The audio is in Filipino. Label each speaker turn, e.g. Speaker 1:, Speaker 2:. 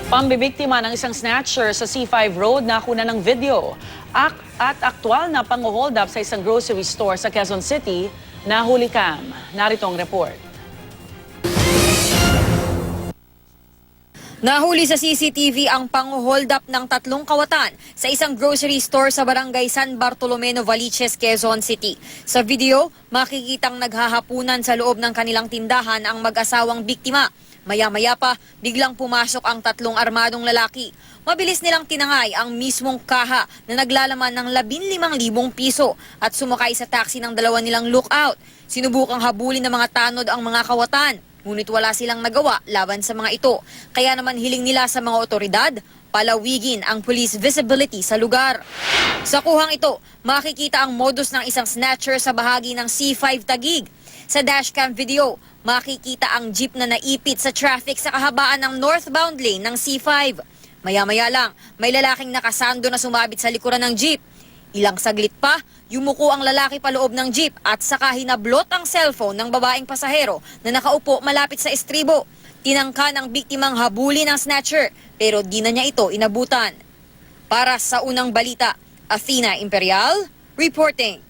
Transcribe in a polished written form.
Speaker 1: Pambibiktima ng isang snatcher sa C5 Road na kuna ng video. At aktwal na pang-hold up sa isang grocery store sa Quezon City, nahuli kam. Narito ang report.
Speaker 2: Nahuli sa CCTV ang pang-hold up ng 3 kawatan sa isang grocery store sa barangay San Bartolome, Novaliches, Quezon City. Sa video, makikitang naghahapunan sa loob ng kanilang tindahan ang mag-asawang biktima. Maya-maya pa, biglang pumasok ang 3 armadong lalaki. Mabilis nilang tinangay ang mismong kaha na naglalaman ng 15,000 piso at sumakay sa taxi ng 2 nilang lookout. Sinubukang habulin ng mga tanod ang mga kawatan. Ngunit wala silang nagawa laban sa mga ito. Kaya naman hiling nila sa mga otoridad, palawigin ang police visibility sa lugar. Sa kuhang ito, makikita ang modus ng isang snatcher sa bahagi ng C5 Taguig. Sa dashcam video, makikita ang jeep na naipit sa traffic sa kahabaan ng northbound lane ng C5. Maya-maya lang, may lalaking nakasando na sumabit sa likuran ng jeep. Ilang saglit pa, yumuko ang lalaki paloob ng jeep at saka hinablot ang cellphone ng babaeng pasahero na nakaupo malapit sa estribo. Tinangka ng biktimang habulin ng snatcher pero di na niya ito inabutan. Para sa unang balita, Athena Imperial, reporting.